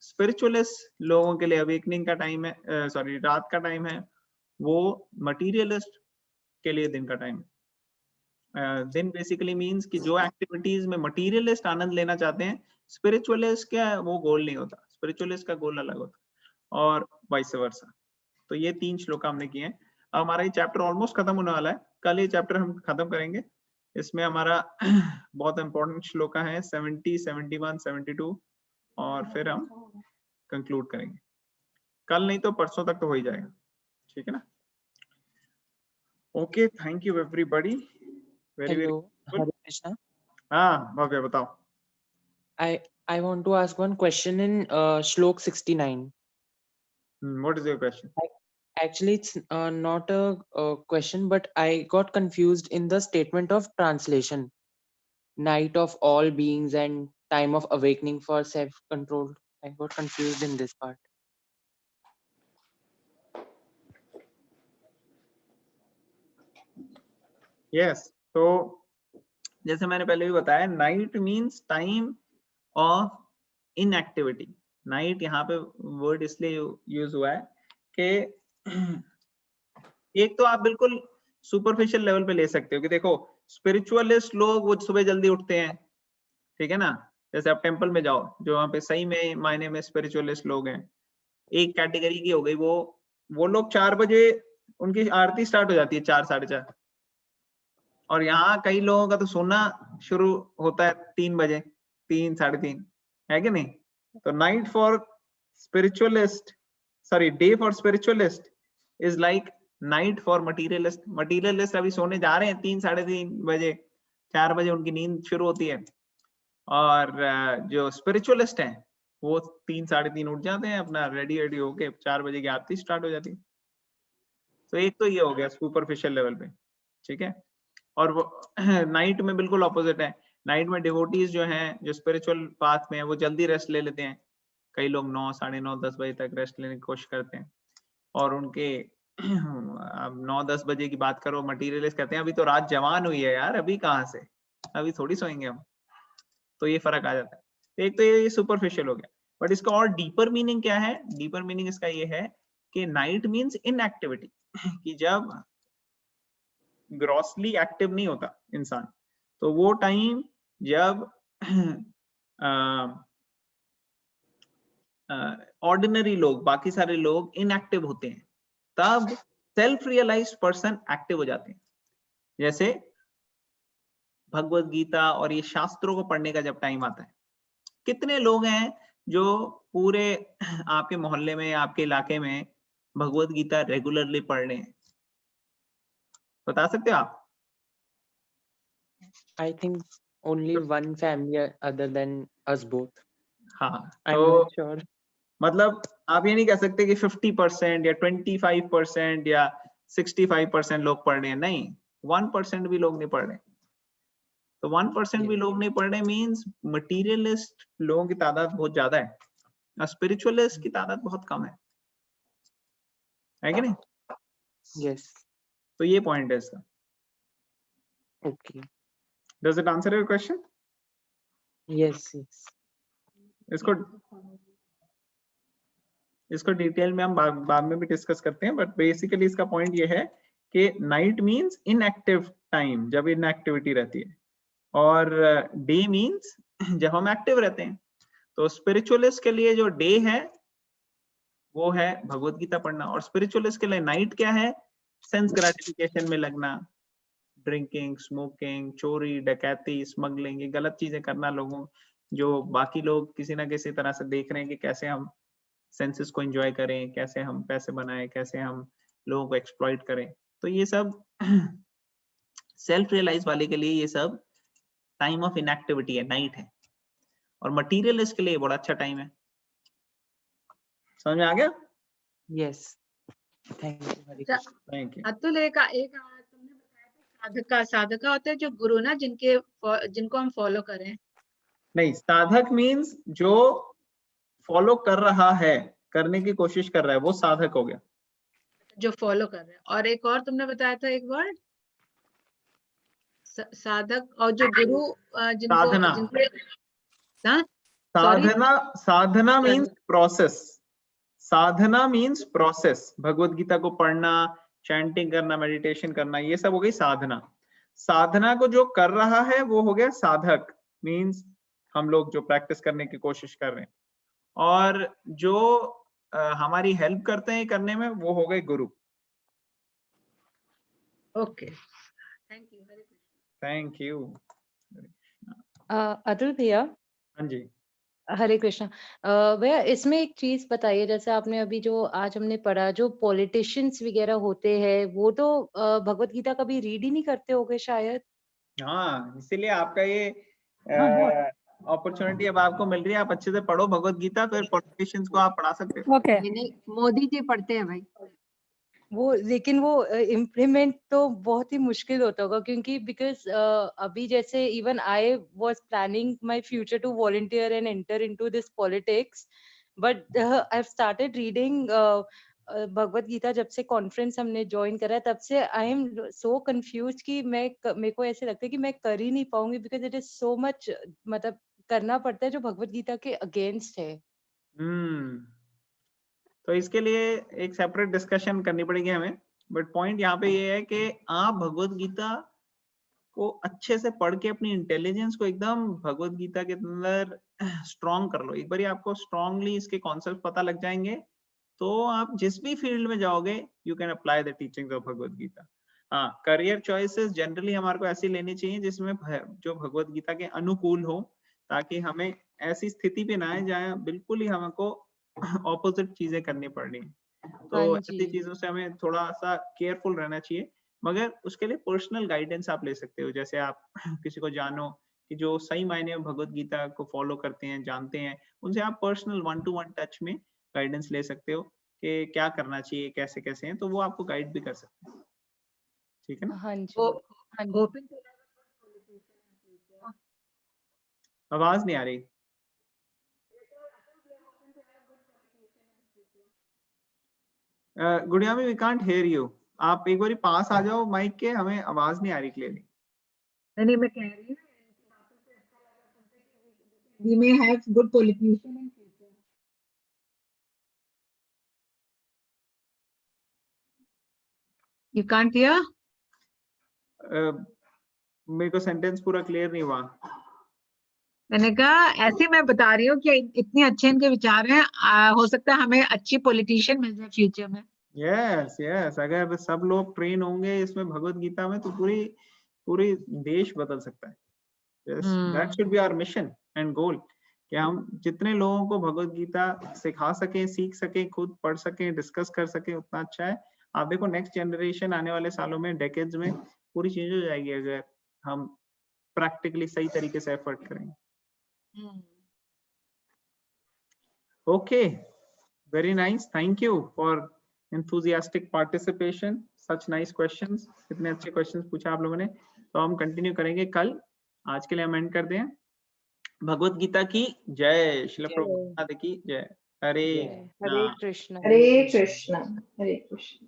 Speaker 1: स्पिरिचुअलिस्ट लोगों के लिए अवेकनिंग का टाइम है, रात का टाइम है, वो मटीरियलिस्ट के लिए दिन का टाइम है। दिन बेसिकली मीन्स कि जो एक्टिविटीज में मटीरियलिस्ट आनंद लेना चाहते हैं, स्पिरिचुअलिस्ट का वो गोल नहीं होता, स्पिरिचुअलिस्ट का गोल अलग होता, और वाइस वर्सा। तो ये 3 श्लोक हमने किए हैं। अब हमारा ये चैप्टर ऑलमोस्ट खत्म होने वाला है, कल ये चैप्टर हम खत्म करेंगे। इसमें हमारा बहुत इंपॉर्टेंट श्लोक है 70, 71, 72 और फिर हम कंक्लूड करेंगे। कल नहीं तो परसों तक तो हो ही जाएगा, ठीक है ना? Okay, thank you everybody. Very very
Speaker 4: Hello, Hare Krishna.
Speaker 1: हाँ भव्य बताओ।
Speaker 4: I want to ask one question in Shlok 69.
Speaker 1: What is your question?
Speaker 4: Actually, it's not a question, but I got confused in the statement of translation. Night of all beings and time of awakening for self-control. I got confused in this part.
Speaker 1: Yes, तो जैसे मैंने पहले भी बताया, night means time of inactivity. Night यहाँ पे वर्ड इसलिए यूज हुआ है कि एक तो आप बिल्कुल सुपरफिशियल लेवल पे ले सकते हो कि देखो स्पिरिचुअलिस्ट लोग वो सुबह जल्दी उठते हैं, ठीक है ना? जैसे आप टेंपल में जाओ, जो वहाँ पे सही में मायने में स्पिरिचुअलिस्ट लोग हैं, एक कैटेगरी की हो गई, वो लोग 4 बजे उनकी आरती स्टार्ट हो जाती है, 4, 4:30। और यहाँ कई लोगों का तो सोना शुरू होता है 3 बजे, 3, 3:30, है कि नहीं? तो night for spiritualist, sorry, day for spiritualist is like night for materialist. Materialist अभी सोने जा रहे हैं 3, 3:30 बजे, 4 बजे उनकी नींद शुरू होती है। और जो स्पिरिचुअलिस्ट हैं वो 3, 3:30 उठ जाते हैं, अपना रेडी होके 4 बजे की आरती स्टार्ट हो जाती है। तो एक तो ये हो गया सुपरफिशियल लेवल पे, ठीक है? और वो नाइट में बिल्कुल ऑपोजिट है। नाइट में डिवोटीज जो हैं, जो स्पिरिचुअल पाथ में है, वो जल्दी रेस्ट ले लेते हैं। कई लोग 9, 9:30, 10 बजे तक रेस्ट लेने की कोशिश करते हैं। और उनके अब 9, 10 बजे की बात करो, मटीरियलिस्ट कहते हैं अभी तो रात जवान हुई है यार, अभी कहाँ से, अभी थोड़ी सोएंगे हम। तो ये फर्क आ जाता है। एक तो ये सुपरफिशियल हो गया, बट इसका और डीपर मीनिंग क्या है? डीपर मीनिंग इसका ये है कि नाइट मीन्स इनएक्टिविटी, कि जब ग्रॉसली एक्टिव नहीं होता इंसान, तो वो टाइम जब ऑर्डिनरी लोग, बाकी सारे लोग इनएक्टिव होते हैं, तब सेल्फ रियलाइज्ड पर्सन एक्टिव हो जाते हैं। जैसे भगवत गीता और ये शास्त्रों को पढ़ने का जब टाइम आता है, कितने लोग हैं जो पूरे आपके मोहल्ले में, आपके इलाके में भगवत गीता रेगुलरली पढ़ रहे हैं? बता सकते हो आप?
Speaker 4: I think only one family other than us both.
Speaker 1: हाँ,
Speaker 4: I'm
Speaker 1: तो
Speaker 4: not sure.
Speaker 1: मतलब आप ये नहीं कह सकते कि 50% या 25% या 65% लोग पढ़ रहे हैं, नहीं, 1% भी लोग नहीं पढ़ रहे। तो 1% भी लोग नहीं पढ़ रहे मीन्स मटीरियलिस्ट लोगों की तादाद बहुत ज्यादा है और स्पिरिचुअलिस्ट की तादाद बहुत कम है कि नहीं?
Speaker 4: Yes.
Speaker 1: तो ये पॉइंट है इसका।
Speaker 4: Okay.
Speaker 1: Does it answer your question?
Speaker 4: Yes. Yes.
Speaker 1: इसको डिटेल में हम बाद में भी डिस्कस करते हैं, बट बेसिकली इसका पॉइंट ये है कि नाइट मींस इनएक्टिव टाइम, जब इनएक्टिविटी रहती है, और डे मींस जब हम एक्टिव रहते हैं। तो स्पिरिचुअलिस्ट के लिए जो डे है वो है भगवत गीता पढ़ना, और स्पिरिचुअलिस्ट के लिए नाइट क्या है? सेंस ग्रेटिफिकेशन में लगना, ड्रिंकिंग, स्मोकिंग, चोरी, डकैती, स्मगलिंग, ये गलत चीजें करना, लोगों जो बाकी लोग किसी ना किसी तरह से देख रहे हैं कि कैसे हम सेंसेस को एंजॉय करें, कैसे हम पैसे बनाएं, कैसे हम लोगों को एक्सप्लॉइट करें। तो ये सब सेल्फ रियलाइज वाले के लिए ये सब टाइम ऑफ इनएक्टिविटी है, नाइट है। और मटीरियलिस्ट के लिए बड़ा अच्छा टाइम है। समझ में आ गया?
Speaker 4: Yes. Thank you. Hare Krishna.
Speaker 1: Thank you.
Speaker 7: Atul, एक तुमने बताया था साधका होते हैं जो गुरु ना, जिनको हम फॉलो करें।
Speaker 1: नहीं, साधक मीन्स जो फॉलो कर रहा है, करने की कोशिश कर रहा है, वो साधक हो गया।
Speaker 7: जो फॉलो कर रहे हैं। और एक और तुमने बताया था एक वर्ड, साधक, और जो गुरु
Speaker 1: साधना। साधना मीन्स प्रोसेस। साधना मीन्स प्रोसेस। भगवत गीता को पढ़ना, चैंटिंग करना, मेडिटेशन करना, ये सब हो गई साधना। साधना को जो कर रहा है वो हो गया साधक, मीन्स हम लोग जो प्रैक्टिस करने की कोशिश कर रहे हैं, और जो हमारी हेल्प करते हैं करने में वो हो गए गुरु।
Speaker 7: Okay, thank you.
Speaker 1: Thank you.
Speaker 8: Atul भैया,
Speaker 1: हाँ जी।
Speaker 8: हरे कृष्णा। भैया इसमें एक चीज बताइए, जैसे आपने अभी जो आज हमने पढ़ा, जो पॉलिटिशियंस वगैरह होते हैं वो तो भगवत गीता कभी रीड ही नहीं करते होंगे शायद।
Speaker 1: हाँ, इसीलिए आपका ये अपॉर्चुनिटी अब आपको मिल रही है, आप अच्छे से पढ़ो भगवत गीता, फिर पॉलिटिशियंस को आप पढ़ा सकते हो।
Speaker 8: ओके।
Speaker 7: नहीं, मोदी जी पढ़ते हैं भाई।
Speaker 8: वो लेकिन वो इम्प्लीमेंट तो बहुत ही मुश्किल होता होगा, क्योंकि बिकॉज अभी जैसे even I was planning my future to volunteer and enter into this politics, but I have started reading Bhagavad Gita. जब से कॉन्फ्रेंस हमने ज्वाइन करा है तब से आई एम सो कंफ्यूज कि मेरे को ऐसे लगता है कि मैं कर ही नहीं पाऊंगी, because it is so much, मतलब करना पड़ता है जो भगवत गीता के अगेंस्ट है।
Speaker 1: तो इसके लिए एक सेपरेट डिस्कशन करनी पड़ेगी हमें, बट पॉइंट यहाँ पे ये है कि आप भगवत गीता को अच्छे से पढ़ के अपनी इंटेलिजेंस को एकदम भगवत गीता के अंदर स्ट्रॉन्ग कर लो। एक बार आपको स्ट्रांगली इसके कॉन्सेप्ट पता लग जाएंगे तो आप जिस भी फील्ड में जाओगे you can apply the teachings of Bhagavad Gita. हाँ, करियर चॉइसेस जनरली हमारे को ऐसी लेनी चाहिए जिसमें जो भगवत गीता के अनुकूल हो, ताकि हमें ऐसी स्थिति पे ना आए जहाँ बिल्कुल ही हमको ऑपोजिट चीजें करनी पड़ रही हैं। तो
Speaker 8: हाँ
Speaker 1: ऐसी
Speaker 8: जी।
Speaker 1: चीजों से हमें थोड़ा सा केयरफुल रहना चाहिए, मगर उसके लिए पर्सनल गाइडेंस आप ले सकते हो। जैसे आप किसी को जानो कि जो सही मायने में भगवत गीता को फॉलो करते हैं, जानते हैं, उनसे आप पर्सनल 1-to-1 टच में गाइडेंस ले सकते हो कि क्या करना चाहिए, कैसे कैसे हैं, तो वो आपको गाइड भी कर सकते हैं। ठीक है ना?
Speaker 8: हाँ जी।
Speaker 7: वो
Speaker 8: हाँ जी।
Speaker 7: गोविंद
Speaker 1: आवाज नहीं आ रही। गुड़िया में वी कांट हेयर यू। आप एक बार पास आ जाओ माइक के, हमें आवाज नहीं आ रही क्लियरली।
Speaker 7: नहीं, मैं कह रही हूँ we may have good politician in future. You can't hear?
Speaker 1: मेरे को सेंटेंस पूरा क्लियर नहीं हुआ।
Speaker 7: मैंने कहा ऐसे मैं बता रही हूँ कि इतने अच्छे इनके विचार हैं, हो सकता है हमें अच्छी पॉलिटिशियन मिल जाए फ्यूचर में।
Speaker 1: यस यस, अगर सब लोग ट्रेन होंगे इसमें भगवत गीता में तो पूरी देश बदल सकता है। That should be our mission and goal, कि हम जितने लोगों को भगवत गीता सिखा सकें, सीख सकें, खुद पढ़ सकें, डिस्कस कर सकें, उतना अच्छा है। आप देखो नेक्स्ट जनरेशन आने वाले सालों में, डेकेड्स में पूरी चेंज हो जाएगी अगर हम प्रैक्टिकली सही तरीके से एफर्ट करेंगे। Okay, very nice, thank you for enthusiastic participation, such nice questions, कितने अच्छे questions पूछा आप लोगों ने। तो हम कंटिन्यू करेंगे कल, आज के लिए हम एंड कर दें। भगवत गीता की जय, श्रील प्रभुपाद की जय। हरे
Speaker 8: हरे कृष्ण।
Speaker 3: हरे कृष्ण। हरे कृष्ण।